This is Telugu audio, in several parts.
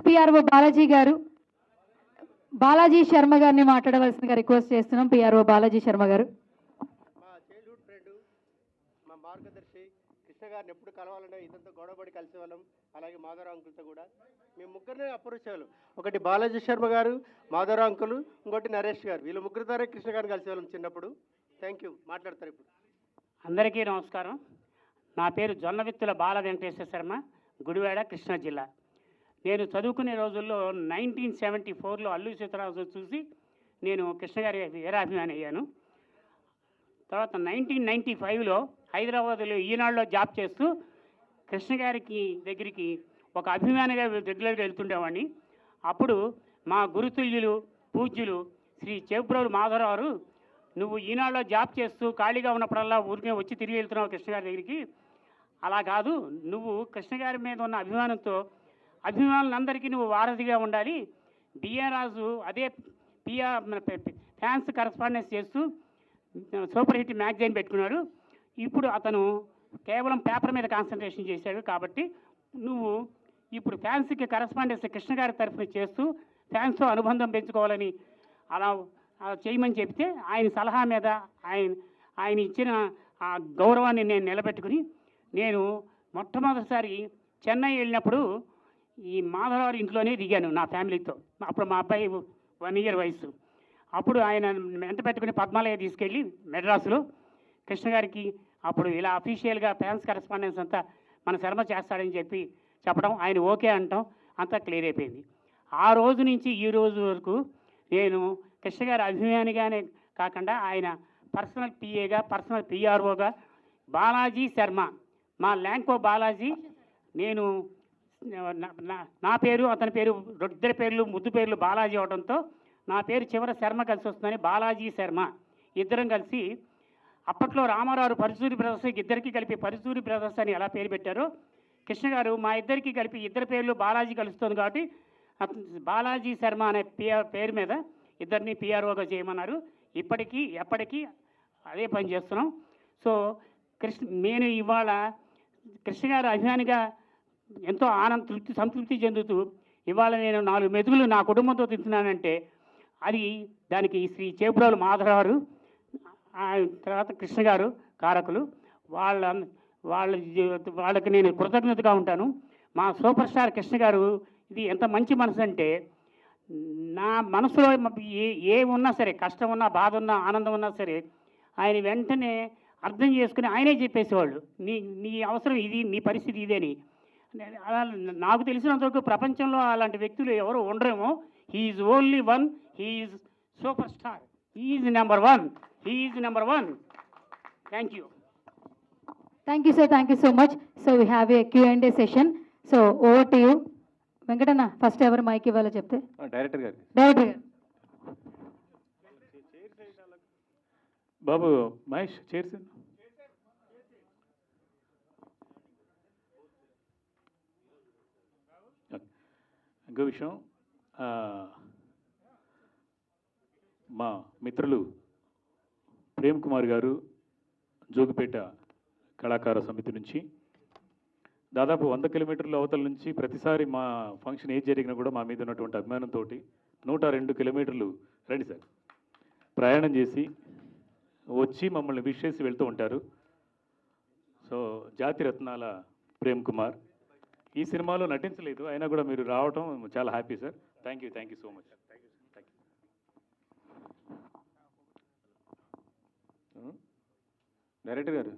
పిఆర్ఓ బాలాజీ గారు, బాలాజీ శర్మ గారిని మాట్లాడవలసిందిగా రిక్వెస్ట్ చేస్తున్నాం. పిఆర్ఓ బాలాజీ శర్మ గారు. మా చైల్డ్హుడ్ ఫ్రెండ్, మా మార్గదర్శి కృష్ణ గారిని ఎప్పుడు కలవాలనే ఇదంతా గొడవపడి కలిసేవాళ్ళం. అలాగే మాధవరావు అంకుల్తో కూడా మేము ముగ్గురినే అప్రోచేవాళ్ళం. ఒకటి బాలాజీ శర్మ గారు, మాధవరావు అంకుల్, ఇంకోటి నరేష్ గారు. వీళ్ళు ముగ్గురు ద్వారా కృష్ణ గారిని కలిసేవాళ్ళం చిన్నప్పుడు. Thank you. మాట్లాడతారు ఇప్పుడు. అందరికీ నమస్కారం. నా పేరు జొన్నవిత్తుల బాల వెంకటేశ్వర శర్మ, గుడివాడ, కృష్ణా జిల్లా. నేను చదువుకునే రోజుల్లో 1974లో అల్లు సీతారామరాజు చూసి నేను కృష్ణ గారి వీరాభిమాని అయ్యాను. తర్వాత 1995లో హైదరాబాద్లో ఈనాడులో జాబ్ చేస్తూ కృష్ణ గారికి దగ్గరికి ఒక అభిమానిగా రెగ్యులర్గా వెళ్తుండేవాడిని. అప్పుడు మా గురుతుల్యులు, పూజ్యులు శ్రీ చేబ్రోలు మాధవరావు, నువ్వు ఈనాడులో జాబ్ చేస్తూ ఖాళీగా ఉన్నప్పుడల్లా ఊరికే వచ్చి తిరిగి వెళ్తున్నావు కృష్ణ గారి దగ్గరికి, అలా కాదు, నువ్వు కృష్ణ గారి మీద ఉన్న అభిమానంతో అభిమానులందరికీ నువ్వు వారధిగా ఉండాలి. బిఆర్ రాజు అదే ఫ్యాన్స్ కరస్పాండెన్స్ చేస్తూ సూపర్ హిట్ మ్యాగజైన్ పెట్టుకున్నాడు. ఇప్పుడు అతను కేవలం పేపర్ మీద కాన్సన్ట్రేషన్ చేశాడు. కాబట్టి నువ్వు ఇప్పుడు ఫ్యాన్స్కి కరస్పాండెన్స్ కృష్ణ గారి తరఫున చేస్తూ ఫ్యాన్స్తో అనుబంధం పెంచుకోవాలని అలా చేయమని చెప్తే ఆయన సలహా మీద ఆయన ఇచ్చిన ఆ గౌరవాన్ని నేను నిలబెట్టుకుని నేను మొట్టమొదటిసారి చెన్నై వెళ్ళినప్పుడు ఈ మాధవరావు ఇంట్లోనే దిగాను నా ఫ్యామిలీతో. అప్పుడు మా అబ్బాయి 1 year వయసు. అప్పుడు ఆయన వెంట పెట్టుకుని పద్మాలయ తీసుకెళ్ళి మెడ్రాసులో కృష్ణ గారికి అప్పుడు ఇలా అఫీషియల్గా ఫ్యాన్స్ కరెస్పాండెన్స్ అంతా మన శర్మ చేస్తాడని చెప్పడం, ఆయన ఓకే అంటాం, అంతా క్లియర్ అయిపోయింది. ఆ రోజు నుంచి ఈ రోజు వరకు నేను కృష్ణ గారి అభిమానిగానే కాకుండా ఆయన పర్సనల్ పిఏగా, పర్సనల్ పిఆర్ఓగా బాలాజీ శర్మ, మా ల్యాంకో బాలాజీ, నేను నా పేరు అతని పేరు ఇద్దరి పేర్లు ముద్దు పేర్లు బాలాజీ అవడంతో నా పేరు చివర శర్మ కలిసి వస్తుందని బాలాజీ శర్మ ఇద్దరం కలిసి అప్పట్లో రామారావు పరుచూరి బ్రదర్స్ ఇద్దరికి కలిపి పరుచూరి బ్రదర్స్ అని ఎలా పేరు పెట్టారో కృష్ణ గారు మా ఇద్దరికి కలిపి ఇద్దరి పేర్లు బాలాజీ కలుస్తుంది కాబట్టి బాలాజీ శర్మ అనే పేరు మీద ఇద్దరిని పిఆర్ఓగా చేయమన్నారు. ఇప్పటికీ ఎప్పటికీ అదే పని చేస్తున్నాం. సో నేను ఇవాళ కృష్ణ గారు అభిమానిగా ఎంతో సంతృప్తి చెందుతూ ఇవాళ నేను 4 మెతుకులు నా కుటుంబంతో తింటున్నానంటే అది దానికి శ్రీ చేబ్రోలు మాధవరావు తర్వాత కృష్ణ గారు కారకులు. వాళ్ళకి నేను కృతజ్ఞతగా ఉంటాను. మా సూపర్ స్టార్ కృష్ణ గారు ఇది ఎంత మంచి మనసు అంటే, నా మనసులో ఏ ఉన్నా సరే, కష్టం ఉన్నా, బాధ ఉన్నా, ఆనందం ఉన్నా సరే, ఆయన వెంటనే అర్థం చేసుకుని ఆయనే చెప్పేసేవాళ్ళు, నీ అవసరం ఇది, నీ పరిస్థితి ఇదేని. అలా నాకు తెలిసినంతవరకు ప్రపంచంలో అలాంటి వ్యక్తులు ఎవరు ఉండరేమో. He's only one, he's super star, he's number 1, he's number 1. Thank you. Thank you, sir. Thank you so much. So we have a Q&A session. So over to you. Venkatanna, first ఎవరు మైక్ ఇవ్వాలో చెప్తే. డైరెక్టర్ గారు. బాబు మహేష్ చైర్స్. ఇంకో విషయం, మా మిత్రులు ప్రేమ్ కుమార్ గారు జోగిపేట కళాకార సమితి నుంచి దాదాపు 100 కిలోమీటర్ల అవతల నుంచి ప్రతిసారి మా ఫంక్షన్ ఏది జరిగినా కూడా మా మీద ఉన్నటువంటి అభిమానంతో 102 కిలోమీటర్లు రండి సార్ ప్రయాణం చేసి వచ్చి మమ్మల్ని విష్ చేసి వెళ్తూ ఉంటారు. సో జాతి రత్నాల ప్రేమ్ కుమార్ ఈ సినిమాలో నటించలేదు, అయినా కూడా మీరు రావటం చాలా happy sir. Thank you so much. Director గారు,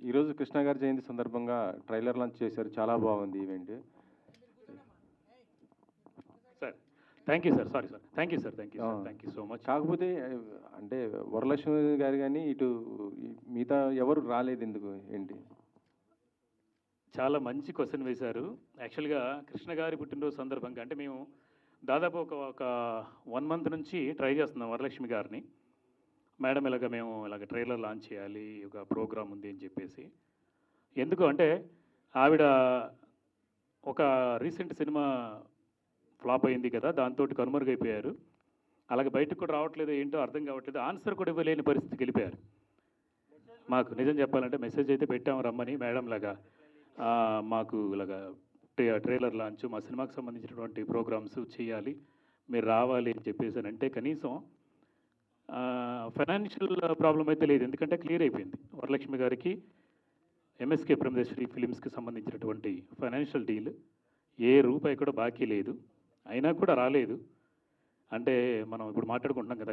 ఈరోజు కృష్ణ గారి జయంతి సందర్భంగా ట్రైలర్ లాంచ్ చేశారు, చాలా బాగుంది event. Sir thank you sir. Sorry sir. Thank you sir. Thank you so much. కాకపోతే అంటే వరలక్ష్మి గారు కానీ ఇటు మిగతా ఎవరు రాలేదు, ఎందుకు ఏంటి? చాలా మంచి క్వశ్చన్ వేశారు. యాక్చువల్గా కృష్ణ గారి పుట్టినరోజు సందర్భంగా అంటే మేము దాదాపు ఒక 1 month నుంచి ట్రై చేస్తున్నాం వరలక్ష్మి గారిని. మేడం మేము ట్రైలర్ లాంచ్ చేయాలి, ఒక ప్రోగ్రామ్ ఉంది అని చెప్పేసి. ఎందుకు అంటే ఆవిడ ఒక రీసెంట్ సినిమా ఫ్లాప్ అయింది కదా, దాంతో కనుమరుగైపోయారు. అలాగే బయటకు కూడా రావట్లేదు, ఏంటో అర్థం కావట్లేదు, ఆన్సర్ కూడా ఇవ్వలేని పరిస్థితికి వెళ్ళిపోయారు. మాకు నిజం చెప్పాలంటే మెసేజ్ అయితే పెట్టాము రమ్మని, మేడం మాకు ట్రైలర్ లాంచ్ మా సినిమాకి సంబంధించినటువంటి ప్రోగ్రామ్స్ చేయాలి, మీరు రావాలి అని చెప్పేసి అని అంటే కనీసం ఫైనాన్షియల్ ప్రాబ్లం అయితే లేదు, ఎందుకంటే క్లియర్ అయిపోయింది. వరలక్ష్మి గారికి ఎంఎస్కే బ్రహ్మేశ్వరి ఫిలిమ్స్కి సంబంధించినటువంటి ఫైనాన్షియల్ డీల్ ఏ రూపాయి కూడా బాకీ లేదు, అయినా కూడా రాలేదు. అంటే మనం ఇప్పుడు మాట్లాడుకుంటున్నాం కదా,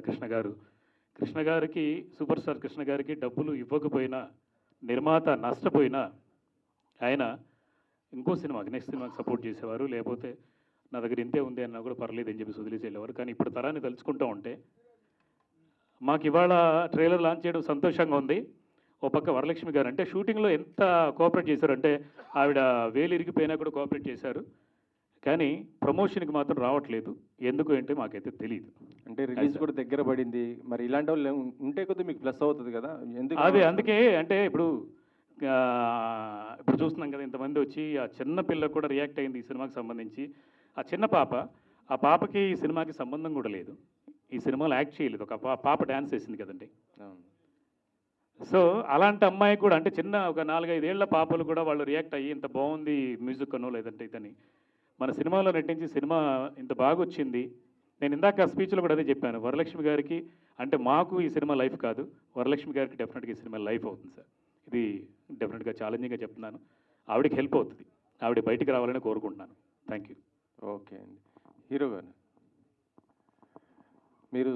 కృష్ణ గారికి సూపర్ స్టార్ కృష్ణ గారికి డబ్బులు ఇవ్వకపోయినా, నిర్మాత నష్టపోయినా ఆయన ఇంకో సినిమాకి నెక్స్ట్ సినిమాకి సపోర్ట్ చేసేవారు, లేకపోతే నా దగ్గర ఇంతే ఉంది అన్నా కూడా పర్లేదు అని చెప్పి వదిలేసి వెళ్ళేవారు. కానీ ఇప్పుడు తరాన్ని తలుచుకుంటూ ఉంటే మాకు ఇవాళ ట్రైలర్ లాంచ్ చేయడం సంతోషంగా ఉంది. ఓ పక్క వరలక్ష్మి గారు అంటే షూటింగ్లో ఎంత కోఆపరేట్ చేశారు అంటే ఆవిడ వేలు ఇరిగిపోయినా కూడా కోఆపరేట్ చేశారు, కానీ ప్రమోషన్కి మాత్రం రావట్లేదు. ఎందుకు అంటే మాకైతే తెలియదు. అంటే రిలీజ్ కూడా దగ్గర పడింది, మరి ఇలాంటి వాళ్ళు ఉంటే కొద్దిగా మీకు ప్లస్ అవుతుంది కదా, ఎందుకు? అదే అందుకే అంటే ఇప్పుడు చూస్తున్నాం కదా, ఇంతమంది వచ్చి ఆ చిన్న పిల్ల కూడా రియాక్ట్ అయింది ఈ సినిమాకి సంబంధించి. ఆ చిన్న పాప, ఆ పాపకి ఈ సినిమాకి సంబంధం కూడా లేదు, ఈ సినిమాలో యాక్ట్ చేయలేదు, ఒక పాప డ్యాన్స్ వేసింది కదండి. సో అలాంటి అమ్మాయి కూడా అంటే చిన్న ఒక 4-5 ఏళ్ల పాపలు కూడా వాళ్ళు రియాక్ట్ అయ్యి ఇంత బాగుంది మ్యూజిక్ అనో లేదంటే ఇదని మన సినిమాలో నటించి సినిమా ఇంత బాగా వచ్చింది. నేను ఇందాక స్పీచ్లో కూడా అదే చెప్పాను, వరలక్ష్మి గారికి అంటే మాకు ఈ సినిమా లైఫ్ కాదు, వరలక్ష్మి గారికి డెఫినెట్గా ఈ సినిమా లైఫ్ అవుతుంది సార్. ఇది డెఫినెట్గా ఛాలెంజింగ్గా చెప్తున్నాను, ఆవిడకి హెల్ప్ అవుతుంది, ఆవిడ బయటికి రావాలని కోరుకుంటున్నాను. Thank you. ఓకే అండి. హీరో గారు, మీరు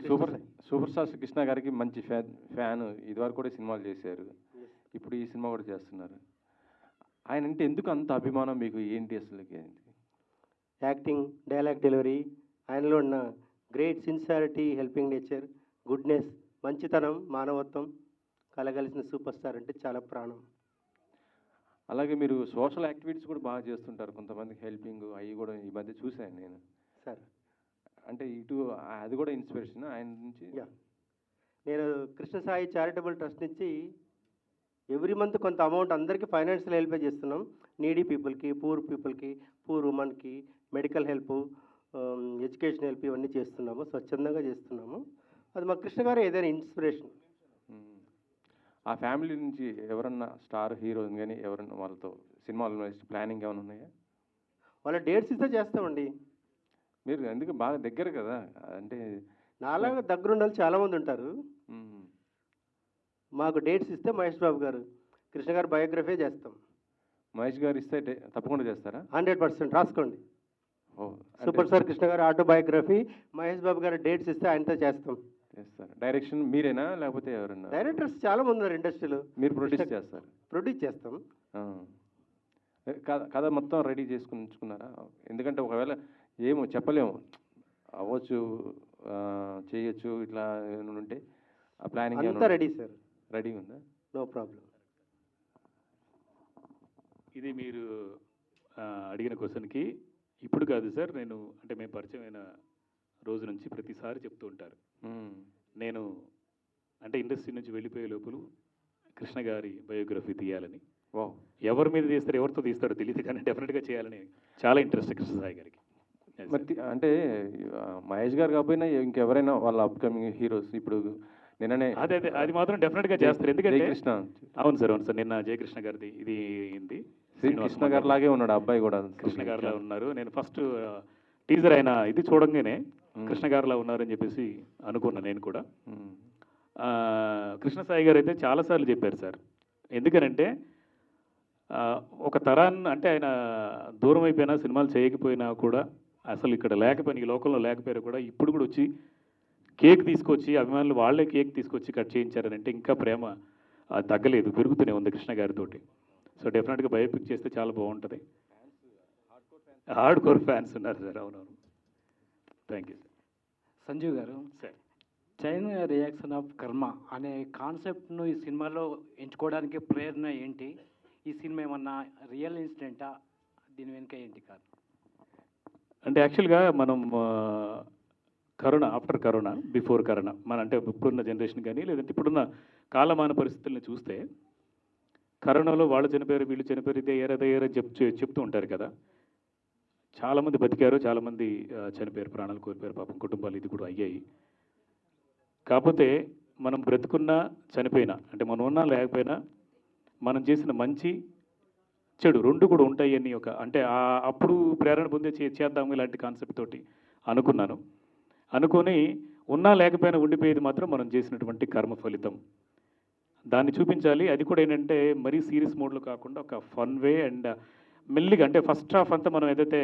సూపర్ స్టార్ కృష్ణ గారికి మంచి ఫ్యాన్, ఇదివరకు కూడా సినిమాలు చేశారు, ఇప్పుడు ఈ సినిమా కూడా చేస్తున్నారు. ఆయన అంటే ఎందుకు అంత అభిమానం మీకు, ఏంటి అసలుకి? యాక్టింగ్, డైలాగ్ డెలివరీ, ఆయనలో ఉన్న great sincerity, helping nature, goodness, మంచితనం, మానవత్వం కలగలిసిన సూపర్ స్టార్ అంటే చాలా ప్రాణం. అలాగే మీరు సోషల్ యాక్టివిటీస్ కూడా బాగా చేస్తుంటారు, కొంతమందికి హెల్పింగ్ అవి కూడా ఈ మధ్య చూశాను నేను సార్. అంటే ఇటు అది కూడా ఇన్స్పిరేషన్ ఆయన నుంచి? నేను కృష్ణ సాయి చారిటబుల్ ట్రస్ట్ నుంచి ఎవ్రీ మంత్ కొంత అమౌంట్ అందరికీ ఫైనాన్షియల్ హెల్ప్ చేస్తున్నాం. నీడీ పీపుల్కి, పూర్ పీపుల్కి, పూర్ ఉమెన్కి మెడికల్ హెల్ప్, ఎడ్యుకేషన్ హెల్ప్ ఇవన్నీ చేస్తున్నాము, స్వచ్ఛందంగా చేస్తున్నాము. అది మా కృష్ణ గారు ఏదైనా ఇన్స్పిరేషన్. ఆ ఫ్యామిలీ నుంచి ఎవరన్నా స్టార్ హీరోయిన్ కానీ ఎవరన్నా వాళ్ళతో సినిమాలు ప్లానింగ్ ఏమైనా ఉన్నాయా? వాళ్ళ డేట్స్ ఇస్తే చేస్తామండి. మీరు ఎందుకు బాగా దగ్గర కదా, అంటే నాలాగా దగ్గరున్న వాళ్ళు చాలామంది ఉంటారు. మాకు డేట్స్ ఇస్తే మహేష్ బాబు గారు, కృష్ణ గారు బయోగ్రఫీ చేస్తాం. మహేష్ గారు ఇస్తే తప్పకుండా చేస్తారా? 100% రాసుకోండి. ఓ, సూపర్ స్టార్ కృష్ణ గారు ఆటోబయోగ్రఫీ, మహేష్ బాబు గారు డేట్స్ ఇస్తే ఆయనతో చేస్తాం. చేస్తారు. డైరెక్షన్ మీరేనా లేకపోతే ఎవరన్నా? డైరెక్టర్స్ చాలా మంది ఉన్నారు ఇండస్ట్రీలో. మీరు ప్రొడ్యూస్ చేస్తారు? ప్రొడ్యూస్ చేస్తాం. కథ మొత్తం రెడీ చేసుకుని ఉంచుకున్నారా? ఎందుకంటే ఒకవేళ ఏమో చెప్పలేము, అవ్వచ్చు, చేయొచ్చు, ఇట్లా ఉంటే ఆ ప్లానింగ్ అంతా రెడీ సార్. రెడీ ఉందా? No problem. ఇది మీరు అడిగిన క్వశ్చన్కి ఇప్పుడు కాదు సార్, నేను అంటే మేము పరిచయమైన రోజు నుంచి ప్రతిసారి చెప్తూ ఉంటారు, నేను అంటే ఇండస్ట్రీ నుంచి వెళ్ళిపోయే లోపల కృష్ణ గారి బయోగ్రఫీ తీయాలని. ఎవరి మీద తీస్తారు, ఎవరితో తీస్తారో తెలియదు, కానీ డెఫినెట్గా చేయాలని చాలా ఇంట్రెస్ట్ కృష్ణ సాయి గారికి. మరి అంటే మహేష్ గారు కాకపోయినా ఇంకెవరైనా వాళ్ళ అప్కమింగ్ హీరోస్ ఇప్పుడు నిన్ననే అదే అది మాత్రం డెఫినెట్గా చేస్తారు, ఎందుకంటే కృష్ణ. అవును సార్, అవును సార్, నిన్న జయకృష్ణ గారిది ఇది అయింది. కృష్ణ గారు లాగే ఉన్నాడు అబ్బాయి కూడా, కృష్ణ గారిలా ఉన్నారు. నేను ఫస్ట్ టీజర్ అయినా ఇది చూడంగానే కృష్ణ గారిలా ఉన్నారని చెప్పేసి అనుకున్నాను నేను కూడా. కృష్ణ సాయి గారు అయితే చాలాసార్లు చెప్పారు సార్, ఎందుకనంటే ఒక తరాన్ని అంటే ఆయన దూరం అయిపోయినా సినిమాలు చేయకపోయినా కూడా అసలు ఇక్కడ లేకపోయినా ఈ లోకంలో లేకపోయినా కూడా ఇప్పుడు కూడా వచ్చి కేక్ తీసుకొచ్చి అభిమానులు వాళ్ళే కేక్ తీసుకొచ్చి కట్ చేయించారని అంటే ఇంకా ప్రేమ తగ్గలేదు, పెరుగుతూనే ఉంది కృష్ణ గారితోటి. సో డెఫినెట్గా బయోపిక్ చేస్తే చాలా బాగుంటుంది. హార్డ్ కోర్ ఫ్యాన్స్ ఉన్నారు సార్. అవునవును, థ్యాంక్ యూ సార్. సంజీవ్ గారు, సార్ చైన్ రియాక్షన్ ఆఫ్ కర్మ అనే కాన్సెప్ట్ను ఈ సినిమాలో ఎంచుకోవడానికి ప్రేరణ ఏంటి? ఈ సినిమా ఏమన్నా రియల్ ఇన్సిడెంటా? దీని వెనుక ఏంటి కాదు? అంటే యాక్చువల్గా మనం corona, after corona, before corona, మన అంటే ఇప్పుడున్న జనరేషన్ కానీ లేదంటే ఇప్పుడున్న కాలమాన పరిస్థితుల్ని చూస్తే కరోనాలో వాళ్ళు చనిపోయారు, వీళ్ళు చనిపోయారు, ఇదే ఏరని చెప్తూ ఉంటారు కదా. చాలామంది బతికారు, చాలామంది చనిపోయారు, ప్రాణాలు కోల్పోయారు, పాపం కుటుంబాలు ఇది కూడా అయ్యాయి. కాకపోతే మనం బ్రతుకున్నా చనిపోయినా అంటే మనం ఉన్నా లేకపోయినా మనం చేసిన మంచి చెడు రెండు కూడా ఉంటాయి అని ఒక అంటే అప్పుడు ప్రేరణ పొందే చేద్దాము ఇలాంటి కాన్సెప్ట్ తోటి అనుకున్నాను. అనుకొని ఉన్నా లేకపోయినా ఉండిపోయేది మాత్రం మనం చేసినటువంటి కర్మ ఫలితం. దాన్ని చూపించాలి. అది కూడా ఏంటంటే మరీ సీరియస్ మోడ్లో కాకుండా ఒక ఫన్ వే అండ్ మెల్లిగా అంటే ఫస్ట్ హాఫ్ అంతా మనం ఏదైతే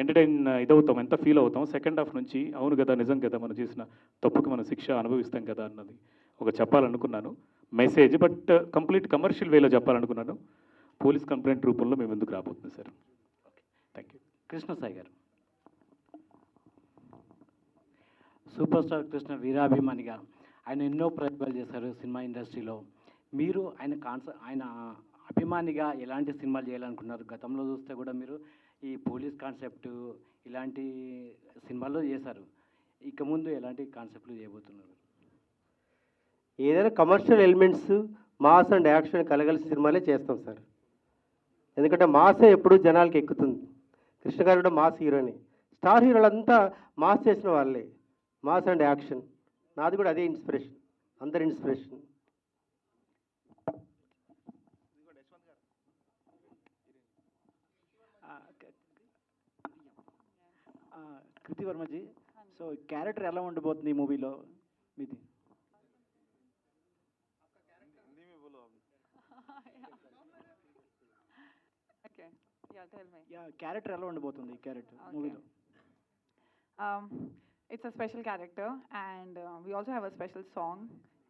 ఎంటర్టైన్ ఇదవుతాం ఎంత ఫీల్ అవుతాం, సెకండ్ హాఫ్ నుంచి అవును కదా నిజం కదా మనం చేసిన తప్పుకి మనం శిక్ష అనుభవిస్తాం కదా అన్నది ఒక చెప్పాలనుకున్నాను మెసేజ్. బట్ కంప్లీట్ కమర్షియల్ వేలో చెప్పాలనుకున్నాను. పోలీస్ కంప్లైంట్ రూపంలో మేము ఎందుకు రాబోతుంది sir. Thank you. Krishna Sai గారు, సూపర్ స్టార్ కృష్ణ వీరాభిమానిగా ఆయన ఎన్నో ప్రయోగాలు చేశారు సినిమా ఇండస్ట్రీలో. మీరు ఆయన అభిమానిగా ఎలాంటి సినిమాలు చేయాలనుకున్నారు? గతంలో చూస్తే కూడా మీరు ఈ పోలీస్ కాన్సెప్ట్ ఇలాంటి సినిమాల్లో చేశారు. ఇక ముందు ఎలాంటి కాన్సెప్ట్లు చేయబోతున్నారు? ఏదైనా commercial elements mass and action కలగలిసిన సినిమాలే చేస్తాం సార్. ఎందుకంటే మాసే ఎప్పుడు జనాలకి ఎక్కుతుంది. కృష్ణ గారు కూడా మాస్ హీరోని. స్టార్ హీరోలంతా మాస్ చేసిన వాళ్ళే. మాస్ అండ్ యాక్షన్ నాది కూడా అదే ఇన్స్పిరేషన్, అందరి ఇన్స్పిరేషన్. కృతి వర్మజీ, సో క్యారెక్టర్ ఎలా ఉండబోతుంది ఈ మూవీలో మీది? Okay. Yeah, tell me. Character ఎలా ఉండబోతుంది ఈ క్యారెక్టర్ Okay. మూవీలో? It's a special character, and we also have a special song.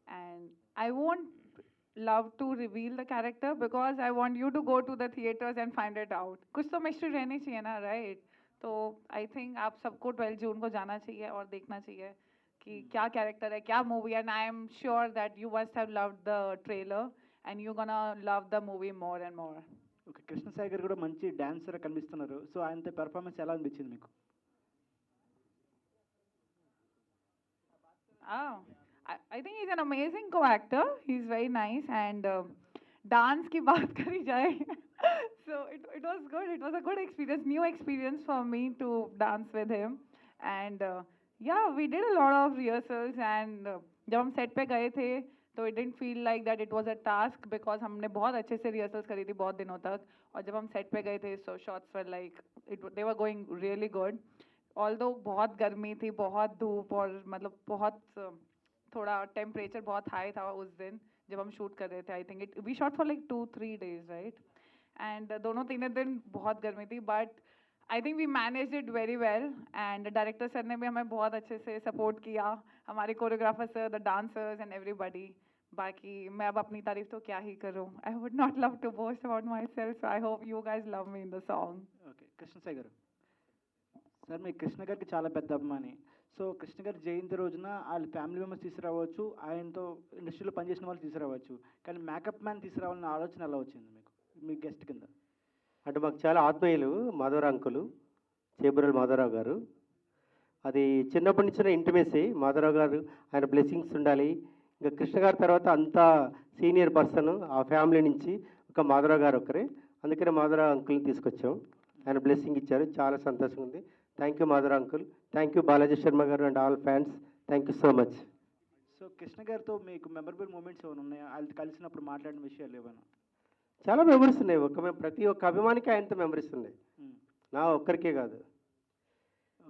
And I won't love to reveal the character because I want you to go to the theaters and find it out. कुछ तो mystery रहनी चाहिए ना, right? तो I think आप सबको 12 जून को जाना चाहिए और देखना चाहिए कि क्या character है, क्या movie है. And I am sure that you must have loved the trailer, and you're gonna love the movie more and more. Okay, Krishna Sai గారు కూడా మంచి డాన్సర్ కనిపిస్తున్నారు. సో ఆయనతో పెర్ఫార్మెన్స్ ఎలా అనిపించింది మీకు? Oh, I think he's an amazing co-actor. He's very nice, and dance की बात करी जाए, so it was good. It was a good experience, new experience for me to dance with him, and yeah, we did a lot of rehearsals, and जब हम set पे गए थे तो it didn't feel like that it was a task because हमने बहुत अच्छे से rehearsals करी थी बहुत दिनों तक, और जब हम set पे गए थे so shots were like they were going really good. Although बहुत गर्मी थी, बहुत धूप, और मतलब बहुत थोड़ा टेम्परेचर बहुत हाई था उस दिन जब हम शूट कर रहे थे. I think we shot for like 2-3 days, right? And दोनों तीनों दिन बहुत गर्मी थी, but I think we manage it very well. And director sir ने भी हमें बहुत अच्छे से सपोर्ट किया, हमारे choreographer sir, the dancers and everybody. बाकी मैं अब अपनी तारीफ तो क्या ही करूँ. I would not love to boast about myself, so I hope you guys love me in the song. Okay, Krishna Sai గారు సార్, మీ కృష్ణ గారికి చాలా పెద్ద అభిమాని. సో కృష్ణ గారి జయంతి రోజున వాళ్ళ ఫ్యామిలీ మెంబర్స్ తీసుకురావచ్చు, ఆయనతో ఇండస్ట్రీలో పనిచేసిన వాళ్ళు తీసుకురావచ్చు, కానీ మేకప్ మ్యాన్ తీసుకురావాలన్న ఆలోచన ఎలా వచ్చింది మీకు మీ గెస్ట్ కింద? అంటే మాకు చాలా ఆత్మీయులు మాధవరావు అంకులు, చేబురల్ మాధవరావు గారు. అది చిన్నప్పటి నుంచి ఇంటిమేసి. మాధవరావు గారు ఆయన బ్లెస్సింగ్స్ ఉండాలి. ఇంకా కృష్ణ గారి తర్వాత అంతా సీనియర్ పర్సన్ ఆ ఫ్యామిలీ నుంచి ఒక మాధవరావు గారు ఒకరే. అందుకనే మాధవరావు అంకుల్ని తీసుకొచ్చాం. ఆయన బ్లెస్సింగ్ ఇచ్చారు, చాలా సంతోషంగా ఉంది. Thank you Madhavarao uncle. Thank you Balaji Sharma గారు and all fans. Thank you so much. So Krishna గారితో మీకు మెమరబుల్ మూమెంట్స్ ఏమైనా ఉన్నాయా? వాళ్ళు కలిసినప్పుడు మాట్లాడిన విషయాలు ఏమైనా? చాలా మెమరీస్ ఉన్నాయి. ప్రతి ఒక్క అభిమానికి ఆయనతో మెమరీస్ ఉన్నాయి, నా ఒక్కరికే కాదు.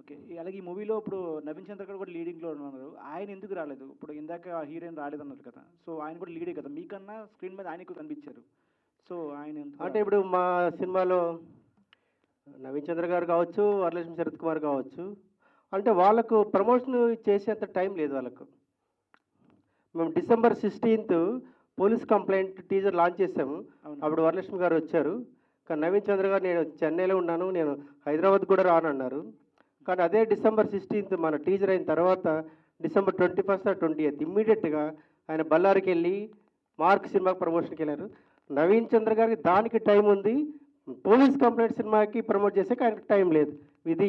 ఓకే, అలాగే ఈ మూవీలో ఇప్పుడు నవీన్ చంద్ర గారు కూడా లీడింగ్లో ఉన్నారు. ఆయన ఎందుకు రాలేదు? ఇప్పుడు ఇందాక హీరోయిన్ రాలేదన్నారు కదా, సో ఆయన కూడా లీడే కదా, మీకన్నా స్క్రీన్ మీద ఆయన ఎక్కువ కనిపించారు. సో ఆయన అంటే ఇప్పుడు మా సినిమాలో నవీన్ చంద్ర గారు కావచ్చు, వరలక్ష్మి శరత్ కుమార్ కావచ్చు, అంటే వాళ్ళకు ప్రమోషన్ చేసేంత టైం లేదు వాళ్ళకు. మేము December 16th police complaint teaser launch చేసాము. అప్పుడు వరలక్ష్మి గారు వచ్చారు, కానీ నవీన్ చంద్ర గారు నేను చెన్నైలో ఉన్నాను, నేను హైదరాబాద్ కూడా రానన్నారు. కానీ అదే December 16th మన టీజర్ అయిన తర్వాత December 21st or 20th ఇమ్మీడియట్గా ఆయన బళ్ళారికి వెళ్ళి మార్క్ సినిమాకి ప్రమోషన్కి వెళ్ళారు. నవీన్ చంద్ర గారికి దానికి టైం ఉంది, పోలీస్ కంప్లైంట్ సినిమాకి ప్రమోట్ చేసాక ఆయనకి టైం లేదు.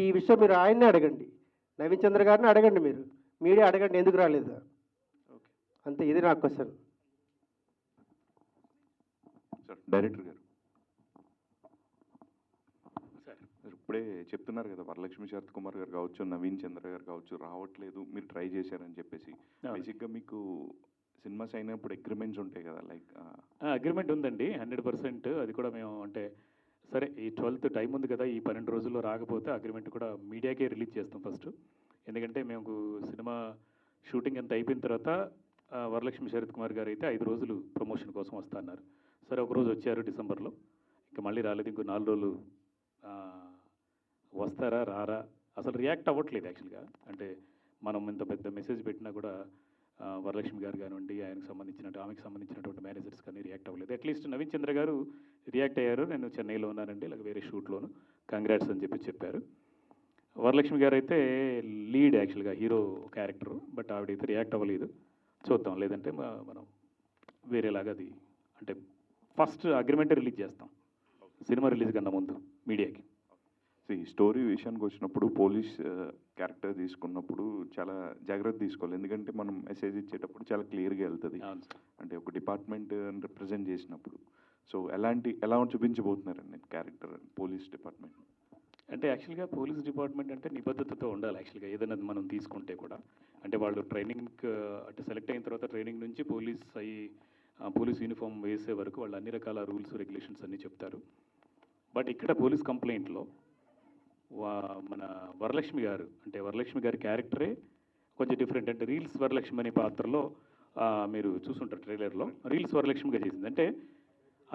ఈ విషయం మీరు ఆయన్నే అడగండి, నవీన్ చంద్ర గారిని అడగండి, మీరు మీడియా అడగండి ఎందుకు రాలేదు. అంతే, ఇది నా క్వశ్చన్. సార్ డైరెక్టర్ గారు, సార్ ఇప్పుడే చెప్తున్నారు కదా వరలక్ష్మి శరత్ కుమార్ గారు కావచ్చు, నవీన్ చంద్ర గారు కావచ్చు రావట్లేదు, మీరు ట్రై చేశారని చెప్పేసి. బేసిక్గా మీకు సినిమాస్ అయినప్పుడు అగ్రిమెంట్స్ ఉంటాయి కదా, లైక్ అగ్రిమెంట్ ఉందండి 100%. అది కూడా మేము అంటే సరే ఈ 12th టైం ఉంది కదా, ఈ 12 రోజుల్లో రాకపోతే అగ్రిమెంట్ కూడా మీడియాకే రిలీజ్ చేస్తాం ఫస్ట్. ఎందుకంటే మేము సినిమా షూటింగ్ అంతా అయిపోయిన తర్వాత వరలక్ష్మి శరత్ కుమార్ గారు అయితే 5 రోజులు ప్రమోషన్ కోసం వస్తా అన్నారు. సరే ఒకరోజు వచ్చారు డిసెంబర్లో, ఇంకా మళ్ళీ రాలేదు. ఇంకో 4 రోజులు వస్తారా రారా అసలు రియాక్ట్ అవ్వట్లేదు యాక్చువల్గా. అంటే మనం ఇంత పెద్ద మెసేజ్ పెట్టినా కూడా వరలక్ష్మి గారు కానివ్వండి, ఆమెకు సంబంధించినటువంటి మేనేజర్స్ కానీ రియాక్ట్ అవ్వలేదు. అట్లీస్ట్ నవీన్ చంద్ర గారు రియాక్ట్ అయ్యారు, నేను చెన్నైలో ఉన్నానండి, ఇలా వేరే షూట్లోను, కంగ్రాట్స్ అని చెప్పారు. వరలక్ష్మి గారు అయితే లీడ్ యాక్చువల్గా హీరో క్యారెక్టర్, బట్ ఆవిడైతే రియాక్ట్ అవ్వలేదు. చూద్దాం, లేదంటే మనం వేరేలాగా అది అంటే ఫస్ట్ అగ్రిమెంట్ రిలీజ్ చేస్తాం సినిమా రిలీజ్ కన్నా ముందు మీడియాకి. ఈ స్టోరీ విషయానికి వచ్చినప్పుడు పోలీస్ క్యారెక్టర్ తీసుకున్నప్పుడు చాలా జాగ్రత్త తీసుకోవాలి. ఎందుకంటే మనం మెసేజ్ ఇచ్చేటప్పుడు చాలా క్లియర్గా వెళ్తుంది. అంటే ఒక డిపార్ట్మెంట్ రిప్రజెంట్ చేసినప్పుడు సో ఎలా చూపించబోతున్నారండి క్యారెక్టర్ పోలీస్ డిపార్ట్మెంట్? అంటే యాక్చువల్గా పోలీస్ డిపార్ట్మెంట్ అంటే నిబద్ధతతో ఉండాలి యాక్చువల్గా, ఏదైనా మనం తీసుకుంటే కూడా. అంటే వాళ్ళు ట్రైనింగ్ అంటే సెలెక్ట్ అయిన తర్వాత ట్రైనింగ్ నుంచి పోలీస్ యూనిఫామ్ వేసే వరకు వాళ్ళు అన్ని రకాల రూల్స్ రెగ్యులేషన్స్ అన్నీ చెప్తారు. బట్ ఇక్కడ పోలీస్ కంప్లైంట్లో మన వరలక్ష్మి గారి క్యారెక్టరే కొంచెం డిఫరెంట్. అంటే రీల్స్ వరలక్ష్మి అనే పాత్రలో మీరు చూసుంటారు ట్రైలర్లో, రీల్స్ వరలక్ష్మిగా చేసింది. అంటే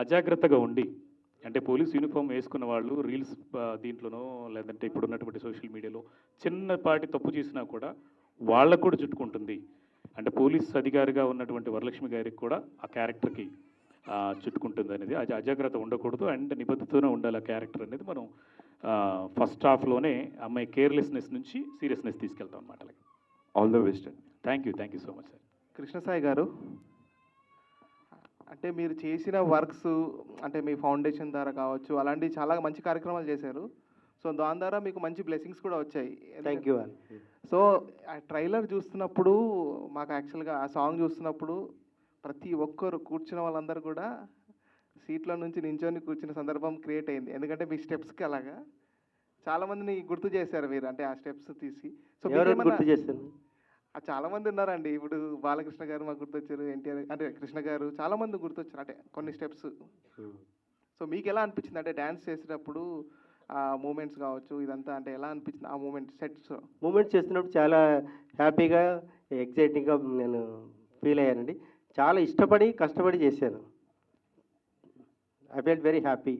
అజాగ్రత్తగా ఉండి, అంటే పోలీస్ యూనిఫామ్ వేసుకున్న వాళ్ళు రీల్స్ దీంట్లోనో లేదంటే ఇప్పుడు ఉన్నటువంటి సోషల్ మీడియాలో చిన్నపాటి తప్పు చేసినా కూడా వాళ్ళకు కూడా చుట్టుకుంటుంది. అంటే పోలీస్ అధికారిగా ఉన్నటువంటి వరలక్ష్మి గారికి కూడా ఆ క్యారెక్టర్కి చుట్టుకుంటుంది అనేది, అది అజాగ్రత్త ఉండకూడదు అండ్ నిబద్ధతోనే ఉండాలి ఆ క్యారెక్టర్ అనేది. మనం ఫస్ట్ హాఫ్లోనే అమ్మాయి కేర్లెస్నెస్ నుంచి సీరియస్నెస్ తీసుకెళ్తాం అనమాట. ఆల్ ద బెస్ట్ అండి. Thank you so much sir. Krishnasai గారు, అంటే మీరు చేసిన వర్క్స్ అంటే మీ ఫౌండేషన్ ద్వారా కావచ్చు, అలాంటి చాలా మంచి కార్యక్రమాలు చేశారు. సో దాని ద్వారా మీకు మంచి బ్లెస్సింగ్స్ కూడా వచ్చాయి. Thank you. సో ఆ ట్రైలర్ చూస్తున్నప్పుడు మాకు యాక్చువల్గా ఆ సాంగ్ చూస్తున్నప్పుడు ప్రతి ఒక్కరు కూర్చున్న వాళ్ళందరూ కూడా సీట్లో నుంచి నించొని కూర్చున్న సందర్భం క్రియేట్ అయింది. ఎందుకంటే మీ స్టెప్స్కి అలాగా చాలామందిని గుర్తు చేశారు మీరు, అంటే ఆ స్టెప్స్ తీసి. సో గుర్తు చేశారు? చాలామంది ఉన్నారండి. ఇప్పుడు బాలకృష్ణ గారు మాకు గుర్తొచ్చారు, ఎన్టీఆర్ అంటే కృష్ణ గారు, చాలామంది గుర్తొచ్చారు అంటే కొన్ని స్టెప్స్. సో మీకు ఎలా అనిపించింది అంటే డ్యాన్స్ చేసేటప్పుడు ఆ మూమెంట్స్ కావచ్చు ఇదంతా, అంటే ఎలా అనిపించింది ఆ సెట్స్? మూమెంట్స్ చేస్తున్నప్పుడు చాలా హ్యాపీగా ఎగ్జైటింగ్గా నేను ఫీల్ అయ్యానండి. చాలా ఇష్టపడి కష్టపడి చేశాను. I felt very happy.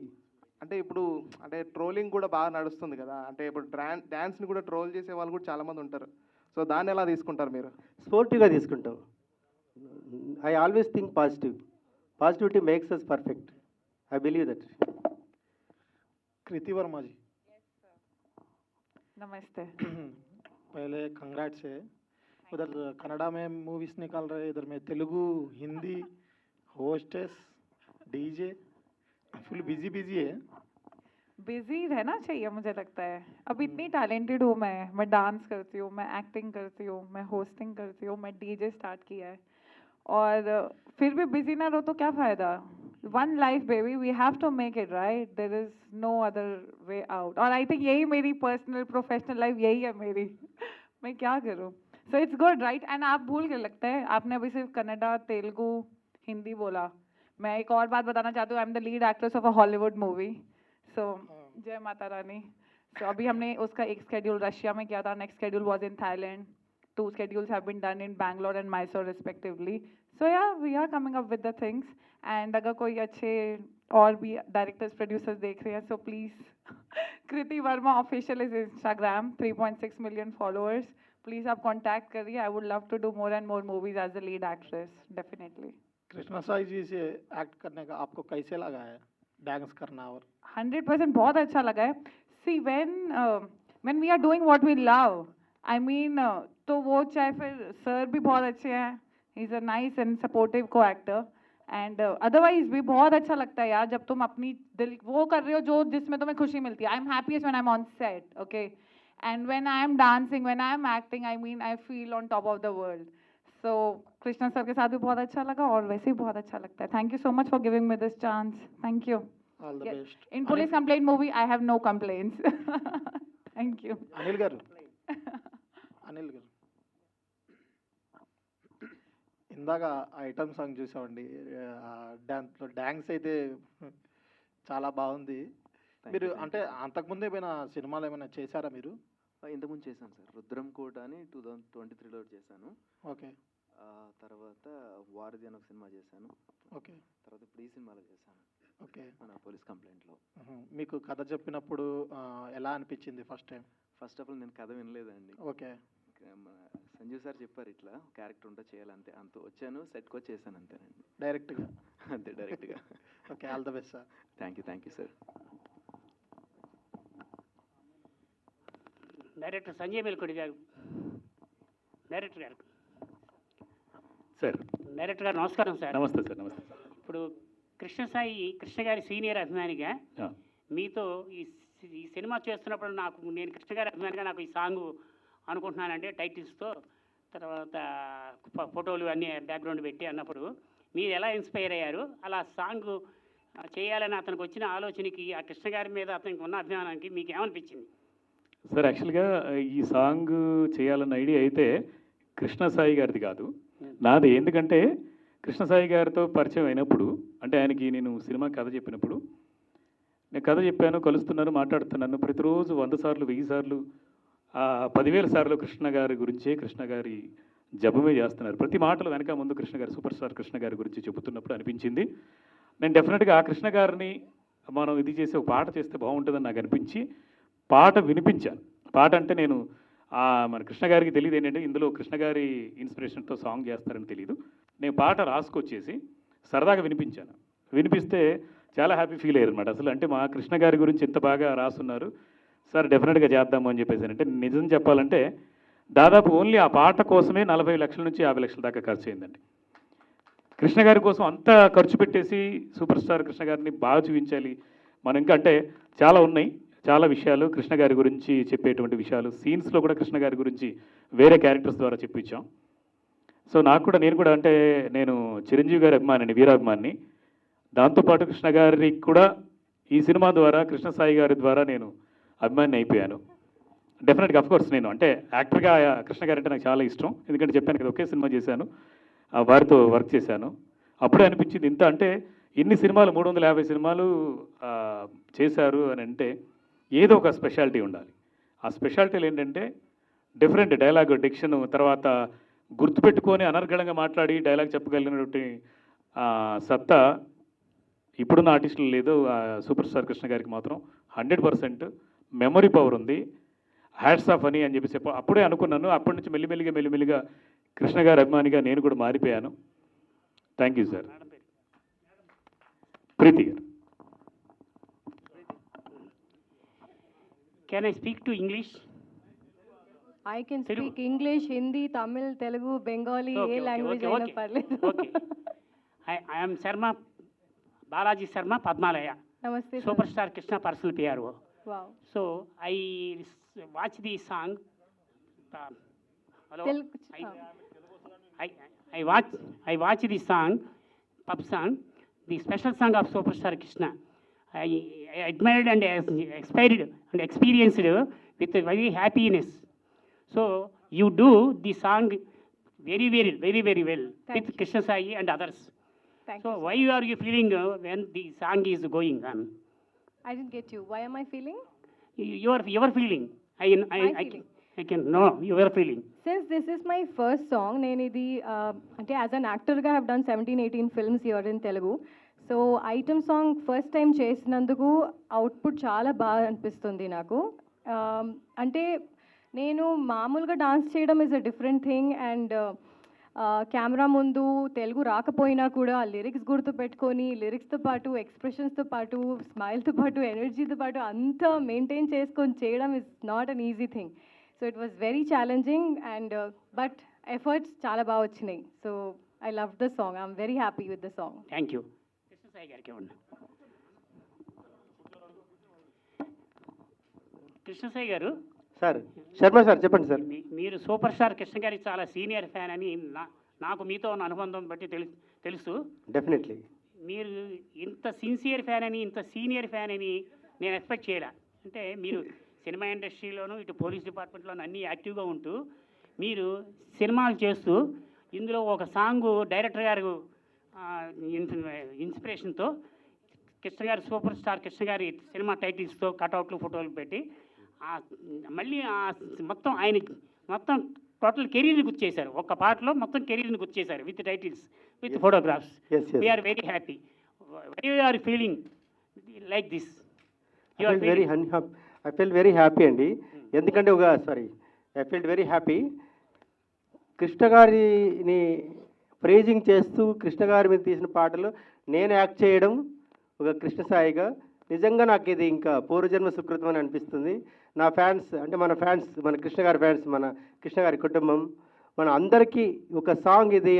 అంటే ఇప్పుడు అంటే ట్రోలింగ్ కూడా బాగా నడుస్తుంది కదా, అంటే ఇప్పుడు డ్యాన్స్ని కూడా ట్రోల్ చేసే వాళ్ళు కూడా చాలామంది ఉంటారు. సో దాన్ని ఎలా తీసుకుంటారు మీరు? స్పోర్టివ్గా తీసుకుంటాం. I always think positivity makes us perfect. I believe that. Kriti Varma ji, नमस्ते. पहले कंग्रेट्स है. उधर कनाडा में मूवीज निकाल रहे, इधर में Telugu, Hindi, hostess, DJ, full busy है. बिजी रहना चाहिए मुझे लगता है. अब इतनी टैलेंटेड हूँ मैं डांस करती हूँ, मैं एक्टिंग करती हूँ, मैं होस्टिंग करती हूँ, मैं डीजे स्टार्ट किया है, और फिर भी बिजी ना रहो तो क्या फ़ायदा? One life baby, we have to make it, right? There is no other way out. और I think यही मेरी personal professional life यही है मेरी. मैं क्या करूँ? So it's good, right? And आप भूल गए लगता है, आपने अभी सिर्फ कन्नड़ा, तेलुगु, हिंदी बोला. मैं एक और बात बताना चाहती हूँ. I am the lead actress of a Hollywood movie. So जय माता रानी. सो अभी हमने उसका एक स्केड्यूल रशिया में किया था, next schedule was in Thailand. 2 schedules have been done in Bangalore and Mysore respectively. So yeah, we are coming up with the things. And अगर कोई अच्छे और भी डायरेक्टर्स प्रोड्यूसर्स देख रहे हैं, so please Kriti Varma official is Instagram, 3.6 million followers. Please आप कांटेक्ट करिए. I would love to do more and more movies as a lead actress, definitely. Krishna Sai ji से एक्ट करने का आपको कैसे लगा है, डांस करना? और 100% बहुत अच्छा लगा है. सी when we are doing what we love, I mean तो वो चाहे फिर सर भी बहुत अच्छे हैं, he is a nice and supportive को एक्टर, एंड अदरवाइज भी बहुत अच्छा लगता है यार जब तुम अपनी दिल वो कर रहे हो जो जिसमें तुम्हें खुशी मिलती है. I am happiest when I am on set, okay, and when I am dancing, when I am acting, I mean I feel on top of the world. So Krishna sir के साथ भी बहुत अच्छा लगा और वैसे ही बहुत अच्छा लगता है. Thank you so much for giving me this chance. Thank you. All the best. In police complaint movie, I have no complaints. Thank you. Anil గారు, ఇందాక ఐటమ్ సాంగ్ చూసామండి, డ్యాన్స్ అయితే చాలా బాగుంది. మీరు అంటే అంతకుముందు ఏమైనా సినిమాలు ఏమైనా చేశారా మీరు? ఇంతకుముందు చేశాను సార్. రుద్రం కోట అని 2023లో చేశాను. ఓకే. తర్వాత వారధి అని ఒక సినిమా చేశాను. ఓకే. తర్వాత ఇప్పుడు ఈ సినిమాలో చేశాను. ఓకే. మన పోలీస్ కంప్లైంట్లో. మీకు కథ చెప్పినప్పుడు ఎలా అనిపించింది first time? First of all నేను కథ వినలేదండి. ఓకే. మన సంజీవ్ సార్ చెప్పారు ఇట్లా క్యారెక్టర్ ఉంటే చేయాలంతే, అంత వచ్చాను సెట్కి వచ్చి చేశాను అంతేనండి. డైరెక్ట్గా? అంతే, డైరెక్ట్గా. Okay, all the best sir. Thank you sir. Director Sanjay Melkodi గారు, డైరెక్టర్ గారు. సార్. డైరెక్టర్ గారు నమస్కారం సార్. నమస్తే సార్. నమస్తే. ఇప్పుడు కృష్ణ గారి సీనియర్ అభిమానిగా మీతో ఈ సినిమా చేస్తున్నప్పుడు నేను కృష్ణ గారి అభిమానిగా నాకు ఈ సాంగ్ అనుకుంటున్నానంటే టైటిల్స్తో, తర్వాత ఫోటోలు అన్నీ బ్యాక్గ్రౌండ్ పెట్టి అన్నప్పుడు మీరు ఎలా ఇన్స్పైర్ అయ్యారు? అలా సాంగ్ చేయాలని అతనికి వచ్చిన ఆలోచనకి, ఆ కృష్ణ గారి మీద అతనికి ఉన్న అభిమానానికి మీకు ఏమనిపించింది? సార్ యాక్చువల్గా ఈ సాంగ్ చేయాలన్న ఐడియా అయితే కృష్ణ సాయి గారిది కాదు, నాది. ఎందుకంటే కృష్ణ సాయి గారితో పరిచయం అయినప్పుడు, అంటే ఆయనకి నేను సినిమా కథ చెప్పినప్పుడు, నేను కథ చెప్పాను, కలుస్తున్నాను, మాట్లాడుతున్నాను. ప్రతిరోజు 100 సార్లు 1000 సార్లు 10,000 సార్లు కృష్ణ గారి గురించే, కృష్ణ గారి జపమే చేస్తున్నారు. ప్రతి మాటలు వెనక ముందు కృష్ణ గారు, సూపర్ స్టార్ కృష్ణ గారి గురించి చెబుతున్నప్పుడు అనిపించింది నేను డెఫినెట్గా ఆ కృష్ణ గారిని మనం ఇది చేసి ఒక పాట చేస్తే బాగుంటుందని నాకు అనిపించి పాట వినిపించాను. పాట అంటే నేను మన కృష్ణ గారికి తెలియదు ఏంటంటే ఇందులో కృష్ణ గారి ఇన్స్పిరేషన్తో సాంగ్ చేస్తారని తెలియదు. నేను పాట రాసుకొచ్చేసి సరదాగా వినిపించాను. వినిపిస్తే చాలా హ్యాపీ ఫీల్ అయ్యారు అనమాట. అసలు అంటే మా కృష్ణ గారి గురించి ఎంత బాగా రాసున్నారు సార్, డెఫినెట్గా చేద్దాము అని చెప్పేసి. అంటే నిజం చెప్పాలంటే దాదాపు ఓన్లీ ఆ పాట కోసమే 40 లక్షల నుంచి 50 లక్షల దాకా ఖర్చు అయిందండి. కృష్ణ గారి కోసం అంతా ఖర్చు పెట్టేసి సూపర్ స్టార్ కృష్ణ గారిని బాగా చూపించాలి మనం. ఇంకా అంటే చాలా ఉన్నాయి, చాలా విషయాలు కృష్ణ గారి గురించి చెప్పేటువంటి విషయాలు. సీన్స్లో కూడా కృష్ణ గారి గురించి వేరే క్యారెక్టర్స్ ద్వారా చెప్పించాం. సో నేను కూడా అంటే నేను చిరంజీవి గారి అభిమానిని, వీరాభిమాని. దాంతోపాటు కృష్ణ గారికి కూడా ఈ సినిమా ద్వారా, కృష్ణ సాయి గారి ద్వారా నేను అభిమాని అయిపోయాను. డెఫినెట్గా అఫ్కోర్స్ నేను అంటే యాక్టర్గా కృష్ణ గారు అంటే నాకు చాలా ఇష్టం. ఎందుకంటే చెప్పాను కదా, ఒకే సినిమా చేశాను, వారితో వర్క్ చేశాను. అప్పుడే అనిపించింది ఇంత అంటే ఇన్ని సినిమాలు 350 సినిమాలు చేశారు అని అంటే ఏదో ఒక స్పెషాలిటీ ఉండాలి. ఆ స్పెషాలిటీలు ఏంటంటే డిఫరెంట్ డైలాగ్ డిక్షన్, తర్వాత గుర్తుపెట్టుకొని అనర్గళంగా మాట్లాడి డైలాగ్ చెప్పగలిగినటువంటి సత్తా ఇప్పుడున్న ఆర్టిస్టులు లేదు. సూపర్ స్టార్ కృష్ణ గారికి మాత్రం 100% మెమరీ పవర్ ఉంది. హ్యాట్స్ ఆఫ్ అని చెప్పేసి అప్పుడే అనుకున్నాను. అప్పటి నుంచి మెల్లిమెల్లిగా కృష్ణ గారి అభిమానిగా నేను కూడా మారిపోయాను. Thank you sir. ప్రీతి గారు. Can I speak to English? I can speak English, Hindi, Tamil, Telugu, Bengali, language అయినా పర్లేదు. Okay. I am Sharma, Balaji Sharma, Padmalaya. Namaste. Superstar Krishna personal PRO. Wow. So I watch the song. Hello. I watch the song, pop song, the special song of Superstar Krishna. I admired and experienced with a very happiness. So you do the song very well with Krishna Sai and others. Thank so you. Why are you feeling when the song is going on? I didn't get you. Why am I feeling? Your feeling. I can know your feeling. Since this is my first song, నేను ఇది అంటే యాజ్ అన్ యాక్టర్గా have done 17-18 films here in Telugu. So item song first time చేసినందుకు అవుట్పుట్ చాలా బాగా అనిపిస్తుంది నాకు. అంటే నేను మామూలుగా డాన్స్ చేయడం is a different thing, and camera ముందు తెలుగు రాకపోయినా కూడా లిరిక్స్ గుర్తుపెట్టుకొని లిరిక్స్తో పాటు ఎక్స్ప్రెషన్స్తో పాటు స్మైల్తో పాటు ఎనర్జీతో పాటు అంతా మెయింటైన్ చేసుకొని చేయడం is not an easy thing. So it was very challenging and but efforts చాలా బాగా వచ్చినాయి. So I love the song. I'm very happy with the song. Thank you. Krishna Sai గారికి ఇవ్వండి. కృష్ణ సాయి గారు. సార్ శర్మ సార్ చెప్పండి సార్. మీరు సూపర్ స్టార్ కృష్ణ గారికి చాలా సీనియర్ ఫ్యాన్ అని నాకు మీతో ఉన్న అనుబంధం బట్టి తెలుసు. డెఫినెట్లీ. మీరు ఇంత సిన్సియర్ ఫ్యాన్ అని, ఇంత సీనియర్ ఫ్యాన్ అని నేను ఎక్స్పెక్ట్ చేయలే. అంటే మీరు సినిమా ఇండస్ట్రీలోను, ఇటు పోలీస్ డిపార్ట్మెంట్లోనూ అన్నీ యాక్టివ్గా ఉంటూ మీరు సినిమాలు చేస్తూ ఇందులో ఒక సాంగ్ డైరెక్టర్ గారు ఇన్స్పిరేషన్తో కృష్ణ గారి సూపర్ స్టార్ కృష్ణ గారి సినిమా టైటిల్స్తో కటౌట్లు ఫోటోలు పెట్టి మళ్ళీ మొత్తం ఆయన మొత్తం టోటల్ కెరీర్ని గుర్తు చేశారు. ఒక్క పాటలో మొత్తం కెరీర్ని గుర్తు చేశారు with titles with photographs. We are very happy. Why are feeling like this? I feel very happy అండి. ఎందుకంటే I feel very happy. Krishna గారిని ప్రేజింగ్ చేస్తూ కృష్ణ గారి మీద తీసిన పాటలు నేను యాక్ట్ చేయడం ఒక కృష్ణ సాయిగా నిజంగా నాకు ఇది ఇంకా పూర్వజన్మ సుకృతం అని అనిపిస్తుంది. నా ఫ్యాన్స్ అంటే మన ఫ్యాన్స్, మన కృష్ణ గారి ఫ్యాన్స్, మన కృష్ణ గారి కుటుంబం, మన అందరికీ ఒక సాంగ్ ఇది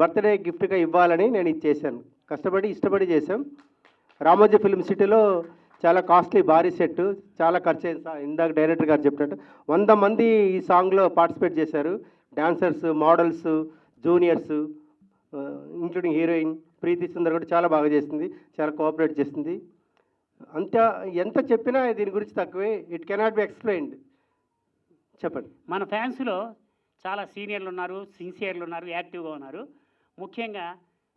బర్త్డే గిఫ్ట్గా ఇవ్వాలని నేను ఇది చేశాను. కష్టపడి ఇష్టపడి చేశాం. రామోజీ ఫిల్మ్ సిటీలో చాలా కాస్ట్లీ భారీ సెట్, చాలా ఖర్చు అయింది. ఇందాక డైరెక్టర్ గారు చెప్పినట్టు 100 మంది ఈ సాంగ్లో పార్టిసిపేట్ చేశారు. Dancers, models, juniors, including heroine Preethi Sundar కూడా చాలా బాగా చేసింది, చాలా కోఆపరేట్ చేసింది. ఎంత చెప్పినా దీని గురించి తక్కువే. It cannot be explained. చెప్పండి. మన ఫ్యాన్స్లో చాలా సీనియర్లు ఉన్నారు, సిన్సియర్లు ఉన్నారు, యాక్టివ్గా ఉన్నారు. ముఖ్యంగా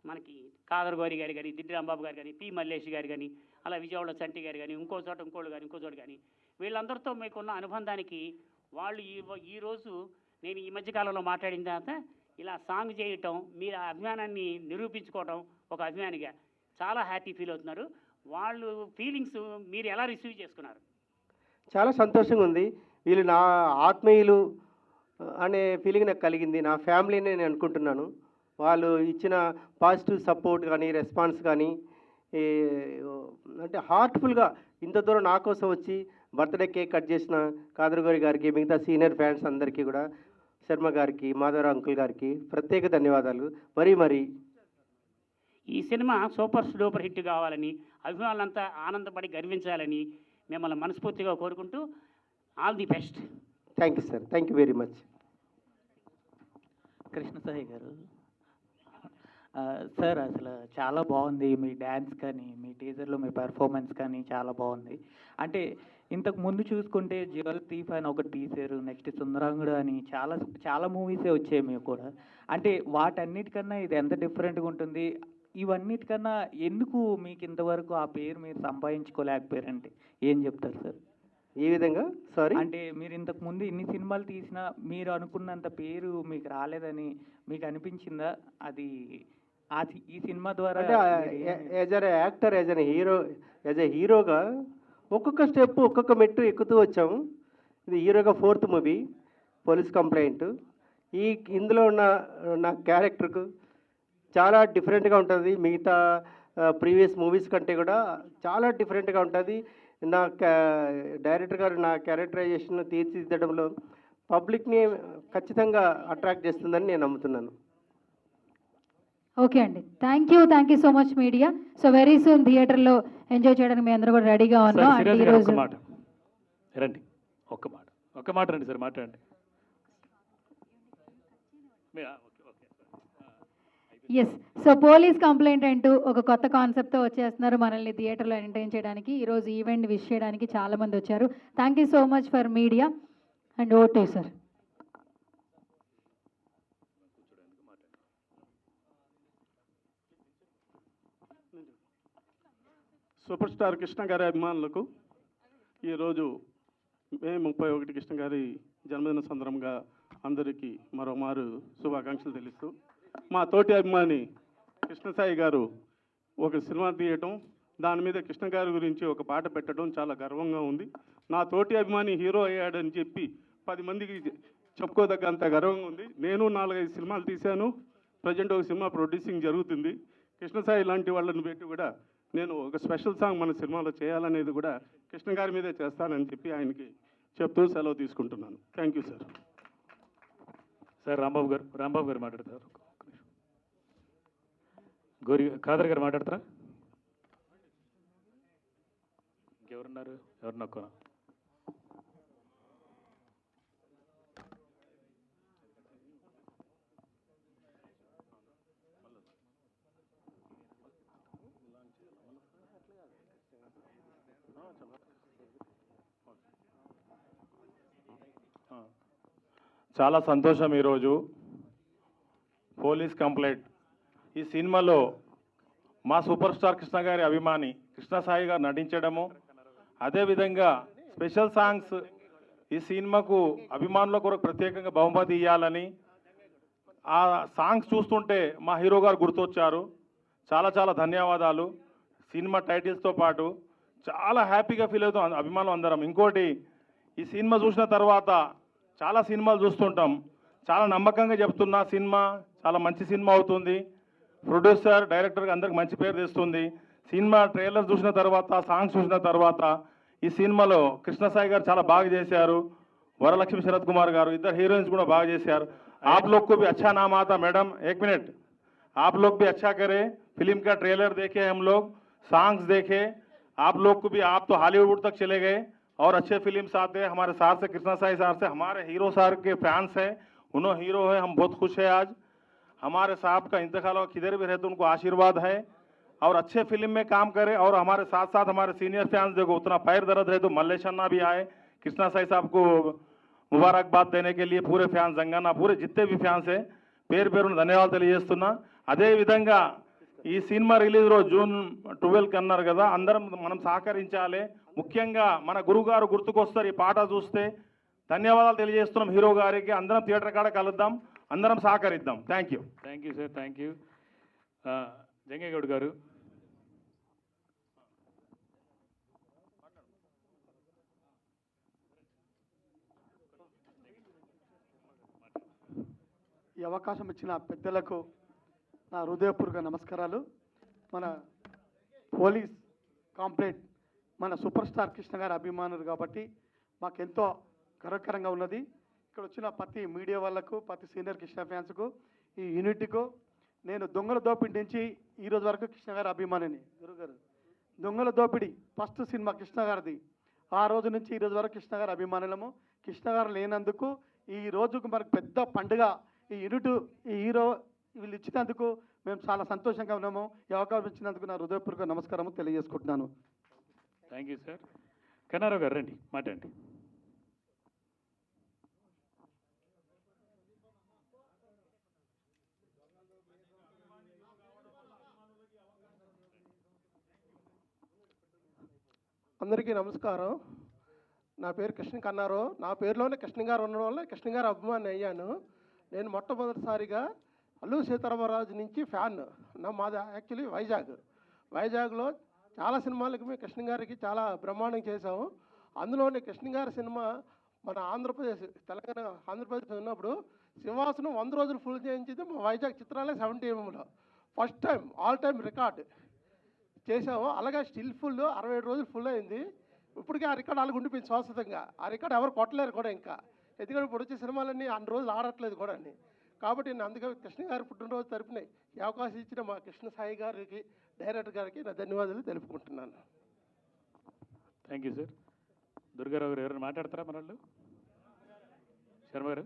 మనకి కాదరగోరి గారు కానీ, దిడ్డి రాంబాబు గారు కానీ, పి మల్లేష్ గారు కానీ, అలా విజయవాడ చంటి గారు కానీ, ఇంకో చోట కానీ వీళ్ళందరితో మీకున్న అనుబంధానికి వాళ్ళు ఈరోజు నేను ఈ మధ్యకాలంలో మాట్లాడిన తర్వాత ఇలా సాంగ్ చేయటం, మీరు ఆ అభిమానాన్ని నిరూపించుకోవటం ఒక అభిమానిగా చాలా హ్యాపీ ఫీల్ అవుతున్నారు. వాళ్ళు ఫీలింగ్స్ మీరు ఎలా రిసీవ్ చేసుకున్నారు? చాలా సంతోషంగా ఉంది. వీళ్ళు నా ఆత్మీయులు అనే ఫీలింగ్ నాకు కలిగింది. నా ఫ్యామిలీని నేను అనుకుంటున్నాను. వాళ్ళు ఇచ్చిన పాజిటివ్ సపోర్ట్ కానీ, రెస్పాన్స్ కానీ, అంటే హార్ట్ఫుల్గా ఇంత దూరం నా కోసం వచ్చి బర్త్డే కేక్ కట్ చేసిన కాదరగోరి గారికి, మిగతా సీనియర్ ఫ్యాన్స్ అందరికీ కూడా, శర్మ గారికి, మాధవరావు అంకుల్ గారికి ప్రత్యేక ధన్యవాదాలు. మరీ ఈ సినిమా సూపర్ డూపర్ హిట్ కావాలని, అభిమానులంతా ఆనందపడి గర్వించాలని మిమ్మల్ని మనస్ఫూర్తిగా కోరుకుంటూ all the best. Thank you sir. Thank you very much. Krishna Sai గారు సార్, అసలు చాలా బాగుంది మీ డ్యాన్స్ కానీ, మీ టీజర్లో మీ పెర్ఫార్మెన్స్ కానీ చాలా బాగుంది. అంటే ఇంతకు ముందు చూసుకుంటే జ్యువెల్ థీఫ్ అని ఒకటి తీశారు, నెక్స్ట్ సుందరాంగుడు అని చాలా మూవీసే వచ్చాయి మీకు కూడా. అంటే వాటన్నిటికన్నా ఇది ఎంత డిఫరెంట్గా ఉంటుంది? ఇవన్నిటికన్నా ఎందుకు మీకు ఇంతవరకు ఆ పేరు మీరు సంపాదించుకోలేకపోయారంటే ఏం చెప్తారు సార్? ఏ విధంగా? సారీ, అంటే మీరు ఇంతకు ముందు ఇన్ని సినిమాలు తీసినా మీరు అనుకున్నంత పేరు మీకు రాలేదని మీకు అనిపించిందా? అది ఈ సినిమా ద్వారా as a actor, as a హీరోగా ఒక్కొక్క స్టెప్, ఒక్కొక్క మెట్టు ఎక్కుతూ వచ్చాము. ఇది హీరోగా 4th మూవీ, పోలీస్ కంప్లైంట్. ఇందులో ఉన్న నా క్యారెక్టర్కు చాలా డిఫరెంట్గా ఉంటుంది. మిగతా ప్రీవియస్ మూవీస్ కంటే కూడా చాలా డిఫరెంట్గా ఉంటుంది. నా డైరెక్టర్ గారు నా క్యారెక్టరైజేషన్ తీర్చిదిద్దడంలో పబ్లిక్ని ఖచ్చితంగా అట్రాక్ట్ చేస్తుందని నేను నమ్ముతున్నాను. ఓకే అండి, thank you so much media. So very soon థియేటర్లో ఎంజాయ్ చేయడానికి మేము అందరూ కూడా రెడీగా ఉన్నాం. అంటే ఈరోజు రండి, ఒక్క మాట రండి సార్, మాట్లాడండి. ఎస్, సో పోలీస్ కంప్లైంట్ అంటూ ఒక కొత్త కాన్సెప్ట్తో వచ్చేస్తున్నారు మనల్ని థియేటర్లో ఎంటర్టైన్ చేయడానికి. ఈరోజు ఈవెంట్ విష్ చేయడానికి చాలామంది వచ్చారు. Thank you so much for media and over to you sir. Super star Krishna గారి అభిమానులకు ఈరోజు మే 31 కృష్ణ గారి జన్మదిన సందర్భంగా అందరికీ మరోమారు శుభాకాంక్షలు తెలుస్తూ, మా తోటి అభిమాని కృష్ణసాయి గారు ఒక సినిమా తీయటం, దాని మీద కృష్ణ గారి గురించి ఒక పాట పెట్టడం చాలా గర్వంగా ఉంది. నా తోటి అభిమాని హీరో అయ్యాడని చెప్పి 10 మందికి చెప్పుకోదగ్గంత గర్వంగా ఉంది. నేను 4-5 సినిమాలు తీశాను. ప్రజెంట్ ఒక సినిమా ప్రొడ్యూసింగ్ జరుగుతుంది. కృష్ణసాయి లాంటి వాళ్ళని పెట్టి కూడా నేను ఒక స్పెషల్ సాంగ్ మన సినిమాలో చేయాలనేది కూడా కృష్ణ గారి మీదే చేస్తానని చెప్పి ఆయనకి చెప్తూ సెలవు తీసుకుంటున్నాను. Thank you sir. Sir Rambabu గారు మాట్లాడతారు. ఖాదర్ గారు మాట్లాడతారా? ఇంకెవరున్నారు? ఎవరు నొక్కనా? చాలా సంతోషం. ఈరోజు పోలీస్ కంప్లైంట్ ఈ సినిమాలో మా సూపర్ స్టార్ కృష్ణ గారి అభిమాని కృష్ణ సాయి గారు నటించడము, అదేవిధంగా స్పెషల్ సాంగ్స్ ఈ సినిమాకు అభిమానుల కొరకు ప్రత్యేకంగా బహుమతి ఇవ్వాలని, ఆ సాంగ్స్ చూస్తుంటే మా హీరో గారు గుర్తొచ్చారు. చాలా చాలా ధన్యవాదాలు. సినిమా టైటిల్స్తో పాటు చాలా హ్యాపీగా ఫీల్ అవుతాం అభిమానులు అందరం. ఇంకోటి, ఈ సినిమా చూసిన తర్వాత చాలా సినిమాలు చూస్తుంటాం, చాలా నమ్మకంగా చెప్తున్నా సినిమా చాలా మంచి సినిమా అవుతుంది. ప్రొడ్యూసర్ డైరెక్టర్ అందరికి మంచి పేరు తెస్తుంది. సినిమా ట్రైలర్ చూసిన తర్వాత, సాంగ్స్ చూసిన తర్వాత ఈ సినిమాలో కృష్ణ సాయి గారు చాలా బాగా చేశారు, వరలక్ష్మి శరత్ కుమార్ గారు ఇద్దరు హీరోయిన్స్ కూడా బాగా చేశారు. आप लोग को भी अच्छा नाम आता मैडम, एक मिनट, आप लोग भी अच्छा करें. फिल्म का ट्रेलर देखे हम लोग, सॉन्ग्स देखे, आप लोग को भी, आप तो हॉलीवुड तक चले गए और अच्छे फिल्म्स आते हैं. हमारे सार से कृष्णा साई साहब से हमारे हीरो साहब के फैंस हैं, उन्होंने हीरो है, हम बहुत खुश हैं. आज हमारे साहब का इंतकाल हो, किधर भी रहते उनको आशीर्वाद है और अच्छे फिल्म में काम करें. और हमारे साथ साथ हमारे सीनियर फैंस देखो, उतना पैर दर्द है तो मल्लेश अन्ना भी आए, कृष्णा साई साहब को मुबारकबाद देने के लिए पूरे फ्याన్స్ जंगाना पूरे जितने भी फ्याన్స్ है పేరు పేరున ధన్యవాదాలు తెలియజేస్తున్నా. అదేవిధంగా ఈ సినిమా రిలీజ్ రోజు June 12 అన్నారు కదా, అందరం మనం సహకరించాలి. ముఖ్యంగా మన గురువు గారు గుర్తుకొస్తారు ఈ పాట చూస్తే. ధన్యవాదాలు తెలియజేస్తున్నాం హీరో గారికి. అందరం థియేటర్ కాడ కలుద్దాం, అందరం సహకరిద్దాం. Thank you. Thank you sir, thank you. Jangegoud గారు. ఈ అవకాశం ఇచ్చిన పెద్దలకు నా హృదయపూర్వక నమస్కారాలు. మన పోలీస్ కాంప్లైంట్ మన సూపర్ స్టార్ కృష్ణ గారి అభిమానులు కాబట్టి మాకెంతో గర్వకరంగా ఉన్నది. ఇక్కడ వచ్చిన ప్రతి మీడియా వాళ్ళకు, ప్రతి సీనియర్ కృష్ణ ఫ్యాన్స్కు, ఈ యూనిట్కు నేను దొంగల దోపిడి నుంచి ఈరోజు వరకు కృష్ణ గారి అభిమానిని. గురుగారు, దొంగల దోపిడి ఫస్ట్ సినిమా కృష్ణ గారిది. ఆ రోజు నుంచి ఈ రోజు వరకు కృష్ణ గారి అభిమానులము. కృష్ణ గారు లేనందుకు ఈ రోజుకు మనకు పెద్ద పండుగ. ఈ యూనిట్, ఈ హీరో వీళ్ళు ఇచ్చినందుకు మేము చాలా సంతోషంగా ఉన్నాము. ఈ అవకాశం ఇచ్చినందుకు నా హృదయపూర్వక నమస్కారం తెలియజేసుకుంటున్నాను. Thank you sir. కన్నారావు గారు రండి, మాట్లాడండి. అందరికీ నమస్కారం. నా పేరు కృష్ణ కన్నారావు. నా పేరులోనే కృష్ణ గారు ఉండడం వల్ల కృష్ణ గారు అభిమాని అయ్యాను. నేను మొట్టమొదటిసారిగా అల్లూరి సీతారామరాజు నుంచి ఫ్యాన్. మాది యాక్చువల్లీ వైజాగ్లో చాలా సినిమాలకి మేము కృష్ణ గారికి చాలా బ్రహ్మాండంగా చేసాము. అందులోనే కృష్ణ గారి సినిమా మన ఆంధ్రప్రదేశ్, తెలంగాణ ఆంధ్రప్రదేశ్ ఉన్నప్పుడు సింహాసనం 100 రోజులు ఫుల్ చేయించింది మా Vizag Chitralaya 70 first time, all time record చేసాము. అలాగే స్టిల్ ఫుల్ 67 రోజులు ఫుల్ అయింది. ఇప్పటికీ ఆ రికార్డ్ అలాగ ఉండిపోయింది శాశ్వతంగా. ఆ రికార్డ్ ఎవరు కొట్టలేరు కూడా ఇంకా, ఎందుకంటే ఇప్పుడు వచ్చే సినిమాలన్నీ అన్ని రోజులు ఆడట్లేదు కూడా అని. కాబట్టి నేను అందుకే కృష్ణ గారి పుట్టినరోజు తరపున ఈ అవకాశం ఇచ్చిన మా కృష్ణ సాయి గారికి, డైరెక్టర్ గారికి నా ధన్యవాదాలు తెలుపుకుంటున్నాను. Thank you sir. దుర్గారావు గారు ఎవరైనా మాట్లాడతారా మన వాళ్ళు? శర్మ గారు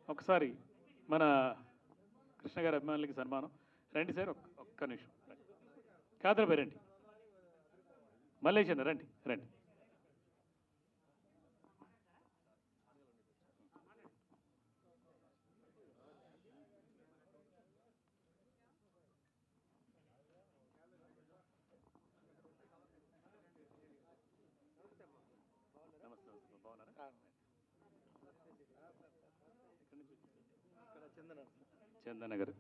ఒకసారి మన కృష్ణ గారి అభిమానులకి సన్మానం. రండి సార్, ఒక్క నిమిషం. కాదరబాయ్ రండి, మల్లేష్ అన్న రండి రండి. చందన గారు.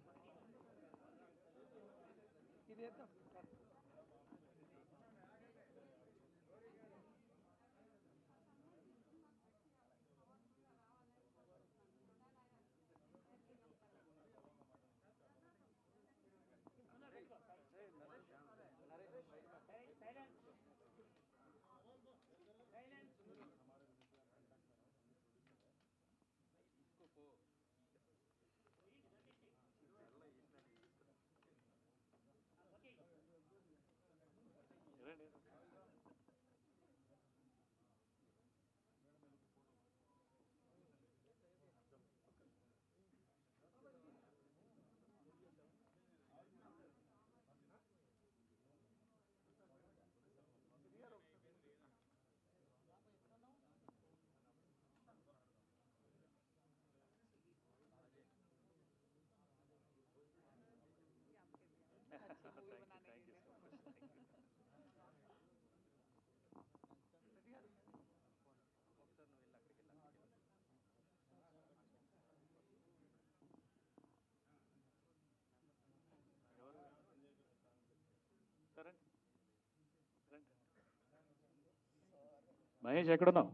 మహేష్ ఎక్కడున్నావు?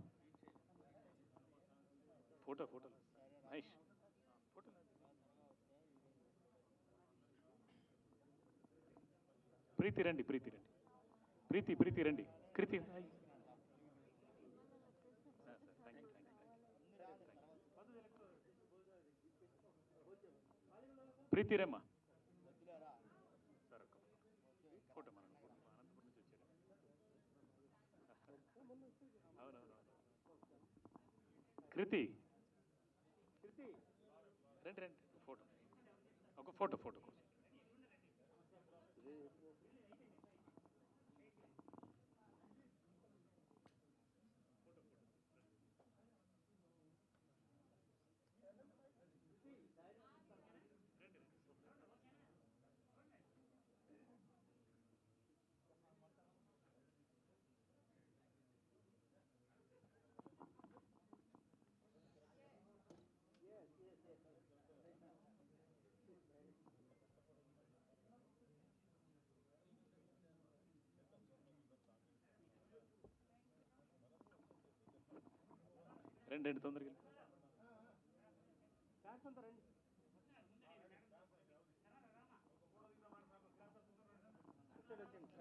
Photo Mahesh photo. ప్రీతి రండి ప్రీతి రండి. కృతి ప్రీతి రమ్మా. ఫోటో మన అనంతపురం నుంచి వచ్చారు. అవునవును. కృతి రండి ఫోటో, ఒక ఫోటో రండి తొందరగా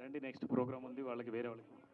రండి. నెక్స్ట్ ప్రోగ్రామ్ ఉంది, వేరే వాళ్ళకి